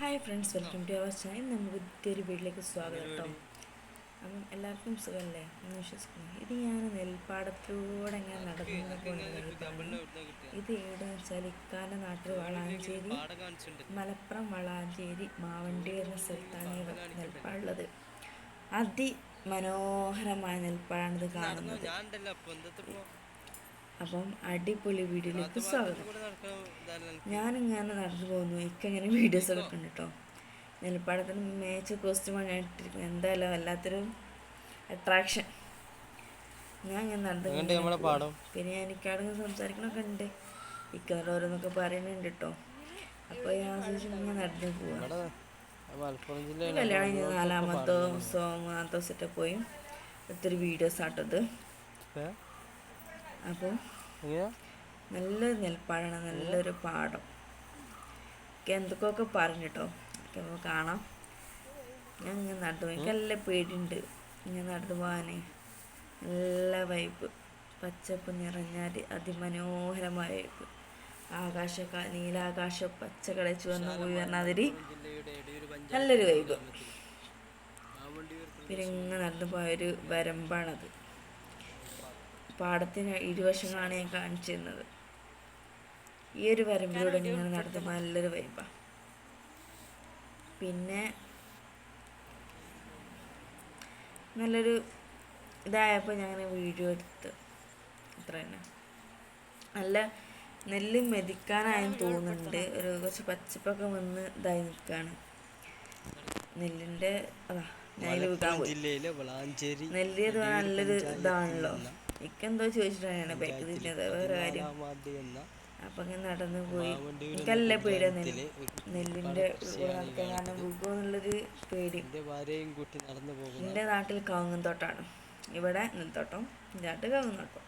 Hi friends, welcome to our channel. നമുക്ക് പുതിയൊരു വീട്ടിലേക്ക് സ്വാഗതം കേട്ടോ. അപ്പം എല്ലാവർക്കും സുഖമല്ലേ എന്ന് വിശ്വസിക്കുന്നു. ഇത് ഞാൻ നെൽപ്പാടത്തിലൂടെ ഇങ്ങനെ നടന്നു പോകുന്ന വഴിപ്പാണ്. ഇത് എവിടെയെന്ന് വെച്ചാൽ ഇക്കാൻ്റെ നാട്ടിൽ വളാഞ്ചേരി, മലപ്പുറം വളാഞ്ചേരി മാവണ്ടി എന്ന സ്ഥലത്താണ് ഈ നെൽപ്പാടുള്ളത്. അതിമനോഹരമായ നെൽപ്പാടാണിത് കാണുന്നത്. അപ്പം അടിപൊളി വീഡിയോയിലേക്ക് സ്വാഗതം. ഞാനിങ്ങനെ നടന്നു പോകുന്നു, ഇങ്ങനെ വീഡിയോസൊക്കെ ഉണ്ട് കേട്ടോ. നെൽപ്പാടത്തിന് മേച്ച കോസ്റ്റ്യൂമാണ് ഞാൻ ഇട്ടിരിക്കുന്നത്. എന്തായാലും വല്ലാത്തൊരു അട്രാക്ഷൻ. ഞാൻ ഇങ്ങനെ നടന്നു. പിന്നെ എനിക്കവിടെ സംസാരിക്കണമൊക്കെ ഉണ്ട്, ഇക്കാരുടെ ഓരോന്നൊക്കെ പറയുന്നുണ്ട് കേട്ടോ. അപ്പോൾ ഞാൻ ഇങ്ങനെ നടന്നു പോവാം. കല്യാണം കഴിഞ്ഞ് 4-മത്തെ ദിവസമോ 3-മത്തെ ദിവസമൊക്കെ പോയി ഒത്തിരി വീഡിയോസ് ആട്ടത്. അപ്പോൾ നല്ലൊരു നെൽപ്പാടാണ്, നല്ലൊരു പാടം. എന്തൊക്കെയൊക്കെ പറഞ്ഞു കേട്ടോ. ഒക്കെ നമുക്ക് കാണാം. ഞാൻ ഇങ്ങനെ നടന്നു പോയി. എനിക്ക് നല്ല പേടിയുണ്ട് ഇങ്ങനെ നടന്നു പോകാൻ. നല്ല വൈബ്, പച്ചപ്പ് നിറഞ്ഞാൽ അതിമനോഹരമായ വൈബ്. നീലാകാശം പച്ച കളിച്ച് വന്നു പോയി പറഞ്ഞാൽ നല്ലൊരു വൈബ്. പിന്നെ ഇങ്ങനെ നടന്നു പോയൊരു വരമ്പാണത്. പാടത്തിന് ഇരുവശങ്ങളാണ് ഞാൻ കാണിച്ചിരുന്നത്. ഈ ഒരു വരമ്പിലൂടെ ഇങ്ങനെ നടത്തുമ്പോൾ നല്ലൊരു വൈബാണ്. പിന്നെ നല്ലൊരു ഇതായപ്പോൾ ഞാൻ വീഡിയോ എടുത്ത്. അത്ര തന്നെ. നല്ല നെല്ല് മെതിക്കാനായെന്ന് തോന്നുന്നുണ്ട്. ഒരു കുറച്ച് പച്ചപ്പൊക്കെ വന്ന് ഇതായി നിൽക്കുകയാണ് നെല്ലിൻ്റെ. നെല്ല് ഇത് നല്ലൊരു ഇതാണല്ലോ. എനിക്കെന്തോ ചോദിച്ചിട്ടാണ് ബാക്ക് തിരിഞ്ഞത്, വേറെ കാര്യം. അപ്പം ഇങ്ങനെ നടന്നു പോയി. എനിക്കല്ല പേടിയാ നെല്ലിൻ്റെ കൂടെ നടക്കാൻ. കാരണം വിൽക്കുമോ എന്നുള്ളൊരു പേടി. എൻ്റെ നാട്ടിൽ കവുങ്ങും തോട്ടാണ്, ഇവിടെ നെൽത്തോട്ടം. എൻ്റെ നാട്ടിൽ കവുങ്ങും തോട്ടം.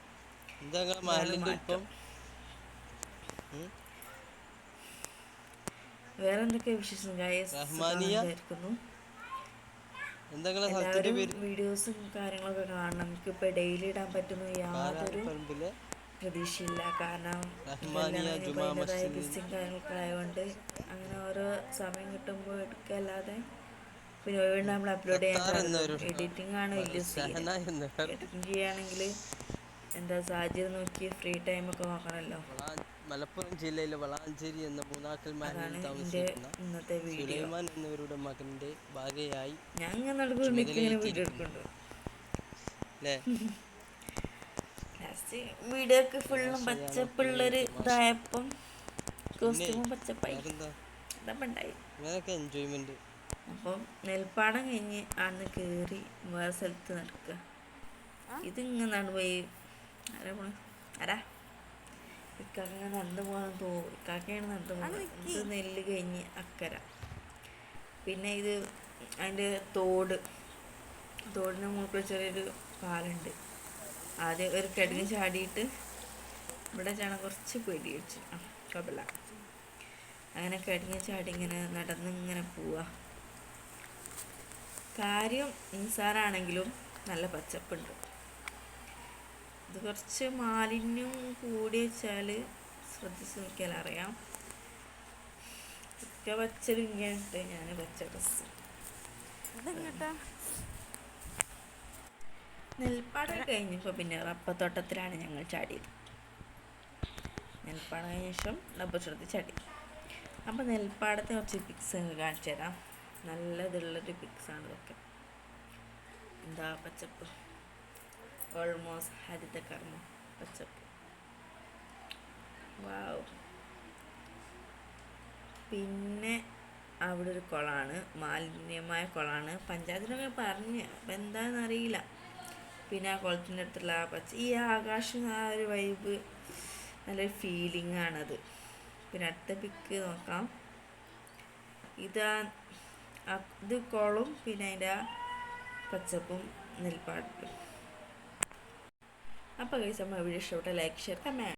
വേറെ എന്തൊക്കെ വിശേഷം വിചാരിക്കുന്നു. എല്ലാവരും വീഡിയോസും കാര്യങ്ങളൊക്കെ കാണണം. എനിക്കിപ്പോൾ ഡെയിലി ഇടാൻ പറ്റുന്ന യാതൊരു പ്രതീക്ഷയില്ല. കാരണം അതിൻ്റെതായ ബിസിയും കാര്യങ്ങളൊക്കെ ആയതുകൊണ്ട് അങ്ങനെ ഓരോ സമയം കിട്ടുമ്പോൾ എടുക്കല്ലാതെ പിന്നെ ഒഴിവുണ്ട് നമ്മൾ അപ്ലോഡ് ചെയ്യാൻ. എഡിറ്റിംഗ് ആണ് വലിയ സീൻ. എഡിറ്റിംഗ് ചെയ്യുകയാണെങ്കിൽ എന്താ സാഹചര്യം നോക്കി ഫ്രീ ടൈമൊക്കെ നോക്കണമല്ലോ. മലപ്പുറം ജില്ലയിലെ വളാഞ്ചേരി എന്ന മൂന്നാക്കൽ മാനിൽ താമസിക്കുന്ന ഇന്നത്തെ വീഡിയോ. സുലൈമാൻ എന്നിവരുടെ മകന്റെ ഭാര്യയായി ഞാൻ ഇങ്ങനെ വീഡിയോ എടുക്കുന്നുണ്ട്. വീഡിയോ ഒക്കെ ഫുള്ളും പച്ചപ്പുള്ളൊരു ഇതായപ്പം കോസ്റ്റ്യൂമും പച്ചപ്പായി. എൻജോയ്മെന്റ്. അപ്പം നെൽപ്പാടം കഴിഞ്ഞ് അന്ന് കയറി വേറെ സ്ഥലത്ത് നടക്കുക. ഇതിങ്ങനെ നടന്നുപോയി. ആരാ ഇക്കാക്ക നടന്നു പോകാൻ ഇക്കാക്കയാണ് നടന്നു പോകുന്നത്. ഇത് നെല്ല് കഴിഞ്ഞ് അക്കര. പിന്നെ ഇത് അതിൻ്റെ തോടിന് മുകളിൽ ചെറിയൊരു പാലുണ്ട്. ആദ്യം ഒരു കിടങ്ങ് ചാടിയിട്ട് ഇവിടെ ചാടാൻ കുറച്ച് പേടി വെച്ച് കുഴപ്പമില്ല. അങ്ങനെ കിടങ്ങ് ചാടി ഇങ്ങനെ നടന്നിങ്ങനെ പോവുക. കാര്യം നിസ്സാരാണെങ്കിലും നല്ല പച്ചപ്പുണ്ട്. ഇത് കുറച്ച് മാലിന്യം കൂടി വെച്ചാൽ ശ്രദ്ധിച്ച് നോക്കിയാൽ അറിയാം. ഒക്കെ പച്ചലിങ്ങിട്ട് ഞാൻ പച്ച ഡ്രസ്സ്. നെൽപ്പാടം കഴിഞ്ഞപ്പോൾ പിന്നെ റബ്ബർത്തോട്ടത്തിലാണ് ഞങ്ങൾ ചാടിയത്. നെൽപ്പാടം കഴിഞ്ഞ ശേഷം റബ്ബർ തോട്ടത്തിൽ ചാടി. അപ്പോൾ നെൽപ്പാടത്തെ കുറച്ച് പിക്സ് കാണിച്ചു തരാം. നല്ലതുള്ളൊരു പിക്സാണ് ഇതൊക്കെ. എന്താ പച്ചപ്പ്, ഓൾമോസ്റ്റ് ഹരിതകർമ്മം പച്ചപ്പ്. വാവ്. പിന്നെ അവിടെ ഒരു കുളമാണ്, മാലിന്യമായ കുളമാണ്. പഞ്ചായത്തിനൊക്കെ പറഞ്ഞ്, അപ്പം എന്താണെന്ന് അറിയില്ല. പിന്നെ ആ കുളത്തിൻ്റെ അടുത്തുള്ള ഈ ആകാശം, ആ ഒരു വൈബ്, നല്ലൊരു ഫീലിംഗ് ആണത്. പിന്നെ അടുത്ത പിക്ക് നോക്കാം. ഇത് കുളവും പിന്നെ അതിൻ്റെ പച്ചപ്പും നെൽപ്പാടും. അപ്പോൾ കഴിച്ച് നമ്മൾ വീഡിയോ ഇഷ്ടപ്പെട്ട ലൈക്ക്, ഷെയർ, കമൻറ്റ്.